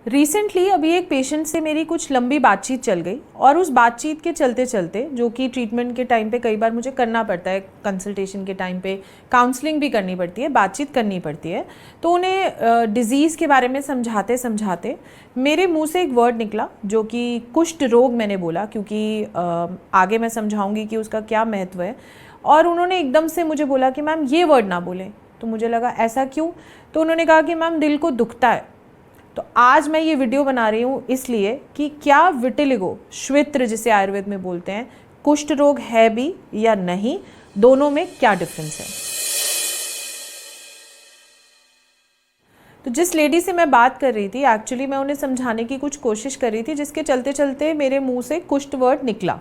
Recently अभी एक patient से मेरी कुछ लंबी बातचीत चल गई और उस बातचीत के चलते चलते, जो कि ट्रीटमेंट के टाइम पे कई बार मुझे करना पड़ता है, कंसल्टेशन के टाइम पे काउंसलिंग भी करनी पड़ती है, बातचीत करनी पड़ती है, तो उन्हें डिज़ीज़ के बारे में समझाते समझाते मेरे मुंह से एक वर्ड निकला जो कि कुष्ठ रोग मैंने बोला, क्योंकि आगे मैं समझाऊंगी कि उसका क्या महत्व है। और उन्होंने एकदम से मुझे बोला कि मैम ये वर्ड ना बोलें। तो मुझे लगा ऐसा क्यों? तो उन्होंने कहा कि मैम दिल को दुखता है। तो आज मैं ये वीडियो बना रही हूँ इसलिए कि क्या विटिलिगो, श्वेत्र जिसे आयुर्वेद में बोलते हैं, कुष्ठ रोग है भी या नहीं, दोनों में क्या डिफरेंस है। तो जिस लेडी से मैं बात कर रही थी, एक्चुअली मैं उन्हें समझाने की कुछ कोशिश कर रही थी, जिसके चलते चलते मेरे मुंह से कुष्ठ वर्ड निकला।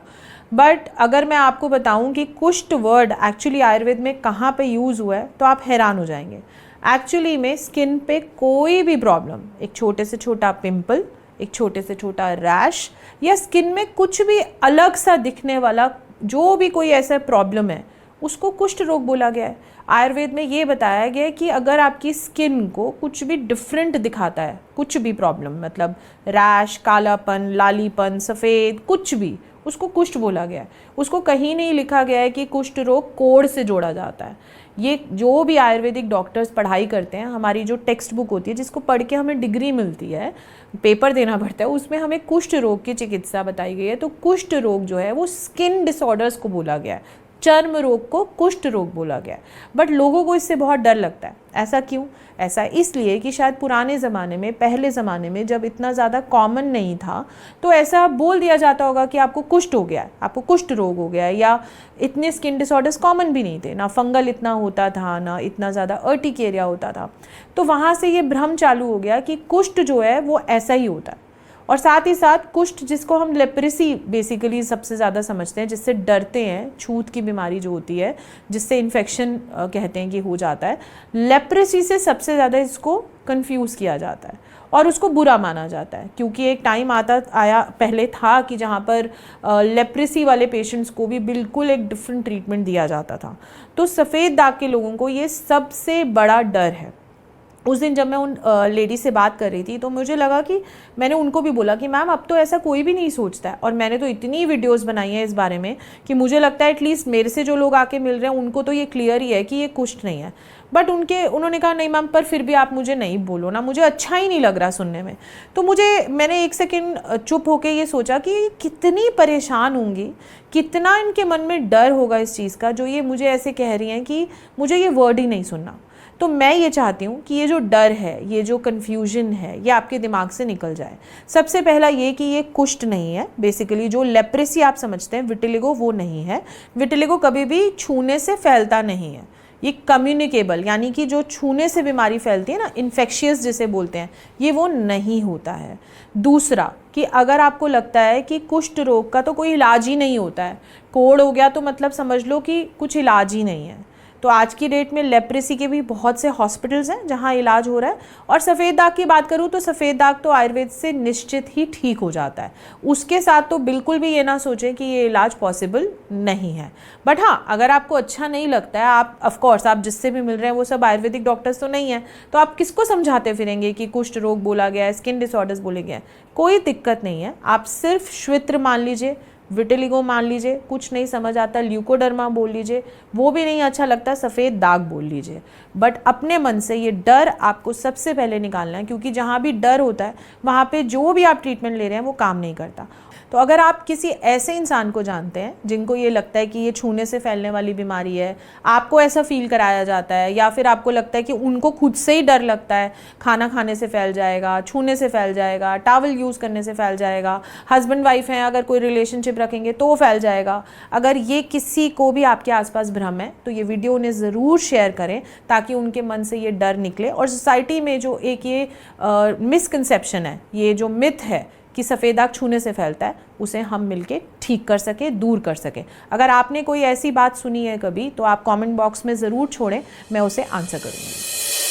बट अगर मैं आपको बताऊं कि कुष्ठ वर्ड एक्चुअली आयुर्वेद में कहाँ पे यूज़ हुआ है तो आप हैरान हो जाएंगे। एक्चुअली में स्किन पे कोई भी प्रॉब्लम, एक छोटे से छोटा पिंपल, एक छोटे से छोटा रैश, या स्किन में कुछ भी अलग सा दिखने वाला जो भी कोई ऐसा प्रॉब्लम है, उसको कुष्ठ रोग बोला गया है। आयुर्वेद में ये बताया गया है कि अगर आपकी स्किन को कुछ भी डिफरेंट दिखाता है, कुछ भी प्रॉब्लम, मतलब रैश, कालापन, लालीपन, सफ़ेद, कुछ भी, उसको कुष्ठ बोला गया है। उसको कहीं नहीं लिखा गया है कि कुष्ठ रोग कोढ़ से जोड़ा जाता है। ये जो भी आयुर्वेदिक डॉक्टर्स पढ़ाई करते हैं, हमारी जो टेक्स्ट बुक होती है जिसको पढ़ के हमें डिग्री मिलती है, पेपर देना पड़ता है, उसमें हमें कुष्ठ रोग की चिकित्सा बताई गई है। तो कुष्ठ रोग जो है वो स्किन डिसऑर्डर्स को बोला गया है, चर्म रोग को कुष्ठ रोग बोला गया है। बट लोगों को इससे बहुत डर लगता है। ऐसा क्यों? ऐसा इसलिए कि शायद पुराने ज़माने में, पहले ज़माने में जब इतना ज़्यादा कॉमन नहीं था, तो ऐसा बोल दिया जाता होगा कि आपको कुष्ठ हो गया है, आपको कुष्ठ रोग हो गया है, या इतने स्किन डिसऑर्डर्स कॉमन भी नहीं थे, ना फंगल इतना होता था, ना इतना ज़्यादा अर्टिकेरिया होता था। तो वहाँ से ये भ्रम चालू हो गया कि कुष्ठ जो है वो ऐसा ही होता है। और साथ ही साथ कुष्ठ, जिसको हम लेप्रेसी बेसिकली सबसे ज़्यादा समझते हैं, जिससे डरते हैं, छूत की बीमारी जो होती है जिससे इन्फेक्शन कहते हैं कि हो जाता है, लेप्रेसी से सबसे ज़्यादा इसको कंफ्यूज किया जाता है और उसको बुरा माना जाता है। क्योंकि एक टाइम आया पहले था कि जहाँ पर लेप्रेसी वाले पेशेंट्स को भी बिल्कुल एक डिफरेंट ट्रीटमेंट दिया जाता था। तो सफ़ेद दाग के लोगों को ये सबसे बड़ा डर है। उस दिन जब मैं उन लेडी से बात कर रही थी तो मुझे लगा कि मैंने उनको भी बोला कि मैम अब तो ऐसा कोई भी नहीं सोचता है, और मैंने तो इतनी वीडियोस बनाई हैं इस बारे में कि मुझे लगता है एटलीस्ट मेरे से जो लोग आके मिल रहे हैं उनको तो ये क्लियर ही है कि ये कुष्ठ नहीं है। बट उन्होंने कहा नहीं मैम, पर फिर भी आप मुझे नहीं बोलो ना, मुझे अच्छा ही नहीं लग रहा सुनने में। तो मैंने एक सेकेंड चुप होकर ये सोचा कि कितनी परेशान होंगी, कितना इनके मन में डर होगा इस चीज़ का, जो ये मुझे ऐसे कह रही हैं कि मुझे ये वर्ड ही नहीं सुनना। तो मैं ये चाहती हूँ कि ये जो डर है, ये जो कन्फ्यूजन है, ये आपके दिमाग से निकल जाए। सबसे पहला ये कि ये कुष्ठ नहीं है। बेसिकली जो लेप्रेसी आप समझते हैं, विटिलिगो, वो नहीं है। विटिलिगो कभी भी छूने से फैलता नहीं है। ये कम्युनिकेबल, यानी कि जो छूने से बीमारी फैलती है ना, इन्फेक्शियस जिसे बोलते हैं, ये वो नहीं होता है। दूसरा कि अगर आपको लगता है कि कुष्ठ रोग का तो कोई इलाज ही नहीं होता है, कोढ़ हो गया तो मतलब समझ लो कि कुछ इलाज ही नहीं है, तो आज की डेट में लेप्रेसी के भी बहुत से हॉस्पिटल्स हैं जहां इलाज हो रहा है। और सफ़ेद दाग की बात करूं तो सफ़ेद दाग तो आयुर्वेद से निश्चित ही ठीक हो जाता है। उसके साथ तो बिल्कुल भी ये ना सोचें कि ये इलाज पॉसिबल नहीं है। बट हाँ, अगर आपको अच्छा नहीं लगता है, आप ऑफकोर्स आप जिससे भी मिल रहे हैं वो सब आयुर्वेदिक डॉक्टर्स तो नहीं है, तो आप किसको समझाते फिरेंगे कि कुष्ठ रोग बोला गया है, स्किन डिसऑर्डर्स बोले गए हैं? कोई दिक्कत नहीं है। आप सिर्फ श्वेत्र मान लीजिए, विटिलिगो मान लीजिए, कुछ नहीं समझ आता ल्यूकोडर्मा बोल लीजिए, वो भी नहीं अच्छा लगता सफ़ेद दाग बोल लीजिए। बट अपने मन से ये डर आपको सबसे पहले निकालना है, क्योंकि जहाँ भी डर होता है वहाँ पे जो भी आप ट्रीटमेंट ले रहे हैं वो काम नहीं करता। तो अगर आप किसी ऐसे इंसान को जानते हैं जिनको ये लगता है कि ये छूने से फैलने वाली बीमारी है, आपको ऐसा फील कराया जाता है, या फिर आपको लगता है कि उनको खुद से ही डर लगता है, खाना खाने से फैल जाएगा, छूने से फैल जाएगा, टॉवल यूज़ करने से फैल जाएगा, हस्बैंड वाइफ हैं अगर कोई रिलेशनशिप रखेंगे तो फैल जाएगा, अगर ये किसी को भी आपके आसपास भ्रम है तो ये वीडियो उन्हें ज़रूर शेयर करें ताकि उनके मन से ये डर निकले। और सोसाइटी में जो एक ये मिसकंसेप्शन है, ये जो मिथ है कि सफ़ेद दाग छूने से फैलता है, उसे हम मिलके ठीक कर सके, दूर कर सके। अगर आपने कोई ऐसी बात सुनी है कभी तो आप कमेंट बॉक्स में ज़रूर छोड़ें, मैं उसे आंसर करूँगी।